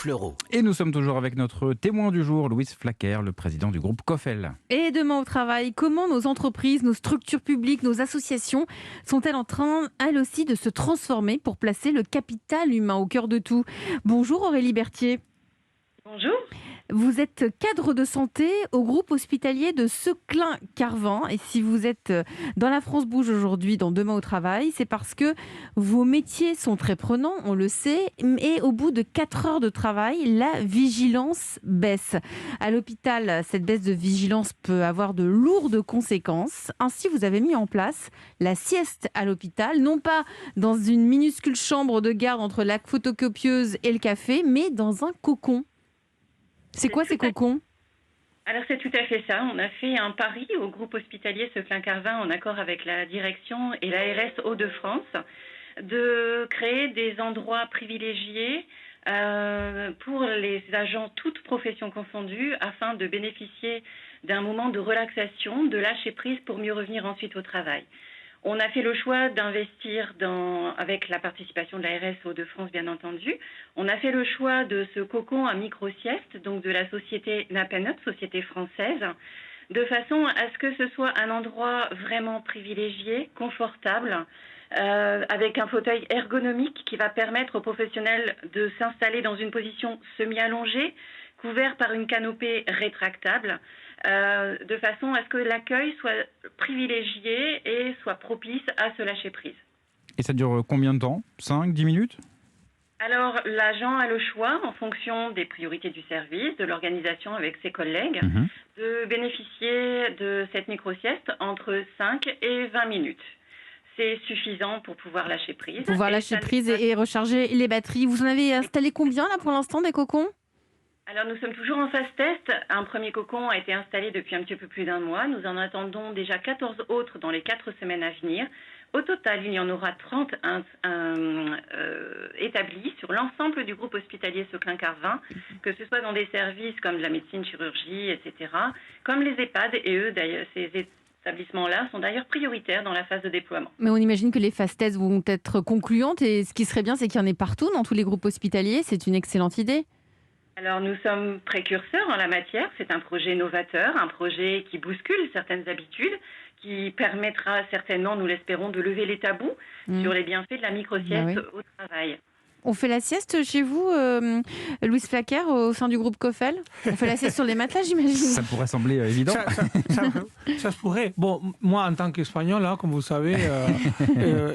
Fleurot. Et nous sommes toujours avec notre témoin du jour, Louise Flaquer, le président du groupe COFEL. Et demain au travail, comment nos entreprises, nos structures publiques, nos associations sont-elles en train, elles aussi, de se transformer pour placer le capital humain au cœur de tout? Bonjour Aurélie Berthier. Bonjour. Vous êtes cadre de santé au groupe hospitalier de Seclin-Carvin. Et si vous êtes dans la France Bouge aujourd'hui, dans Demain au travail, c'est parce que vos métiers sont très prenants, on le sait. Et au bout de 4 heures de travail, la vigilance baisse. À l'hôpital, cette baisse de vigilance peut avoir de lourdes conséquences. Ainsi, vous avez mis en place la sieste à l'hôpital, non pas dans une minuscule chambre de garde entre la photocopieuse et le café, mais dans un cocon. C'est quoi ces cocons ? Alors c'est tout à fait ça. On a fait un pari au groupe hospitalier Seclin-Carvin en accord avec la direction et l'ARS Hauts-de-France de créer des endroits privilégiés pour les agents, toutes professions confondues, afin de bénéficier d'un moment de relaxation, de lâcher prise pour mieux revenir ensuite au travail. On a fait le choix d'investir avec la participation de l'ARS Hauts-de-France, bien entendu. On a fait le choix de ce cocon à micro-sieste, donc de la société Napanup, société française, de façon à ce que ce soit un endroit vraiment privilégié, confortable, avec un fauteuil ergonomique qui va permettre aux professionnels de s'installer dans une position semi-allongée, couvert par une canopée rétractable, de façon à ce que l'accueil soit privilégié et soit propice à se lâcher prise. Et ça dure combien de temps ? 5, 10 minutes ? Alors, l'agent a le choix, en fonction des priorités du service, de l'organisation avec ses collègues, de bénéficier de cette micro-sieste entre 5 et 20 minutes. C'est suffisant pour pouvoir lâcher prise. Et recharger les batteries. Vous en avez installé combien là pour l'instant des cocons ? Alors nous sommes toujours en phase test. Un premier cocon a été installé depuis un petit peu plus d'1 mois. Nous en attendons déjà 14 autres dans les 4 semaines à venir. Au total, il y en aura 30 établis sur l'ensemble du groupe hospitalier Seclin-Carvin, que ce soit dans des services comme de la médecine, chirurgie, etc., comme les EHPAD. Et eux, d'ailleurs, ces établissements-là sont d'ailleurs prioritaires dans la phase de déploiement. Mais on imagine que les phases tests vont être concluantes. Et ce qui serait bien, c'est qu'il y en ait partout dans tous les groupes hospitaliers. C'est une excellente idée. Alors nous sommes précurseurs en la matière, c'est un projet novateur, un projet qui bouscule certaines habitudes, qui permettra certainement, nous l'espérons, de lever les tabous sur les bienfaits de la micro-sieste au travail. On fait la sieste chez vous, Louise Flaquer, au sein du groupe COFEL ? On fait la sieste sur les matelas, j'imagine. Ça pourrait sembler évident. Ça se pourrait. Bon, moi, en tant qu'Espagnol, là, comme vous savez,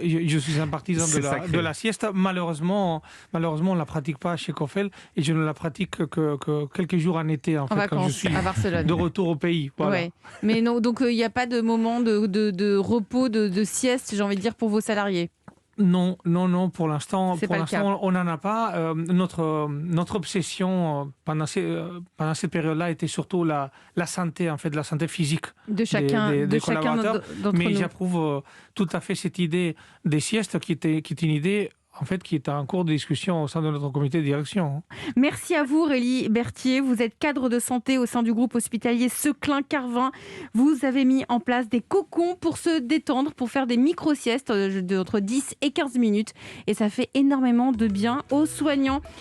je suis un partisan de la sieste. Malheureusement, on ne la pratique pas chez COFEL et je ne la pratique que quelques jours en été, en fait, vacances, quand je suis à Barcelone. De retour au pays. Voilà. Ouais. Mais non, donc il n'y a pas de moment de repos, de sieste, j'ai envie de dire, pour vos salariés. Non, pour l'instant, on n'en a pas. Notre obsession pendant cette période-là était surtout la santé, en fait, la santé physique de chacun, des collaborateurs. D'entre Mais nous. j'approuve tout à fait cette idée des siestes qui est une idée en fait, qui est en cours de discussion au sein de notre comité de direction. Merci à vous, Aurélie Berthier. Vous êtes cadre de santé au sein du groupe hospitalier Seclin-Carvin. Vous avez mis en place des cocons pour se détendre, pour faire des micro-siestes d'entre 10 et 15 minutes. Et ça fait énormément de bien aux soignants.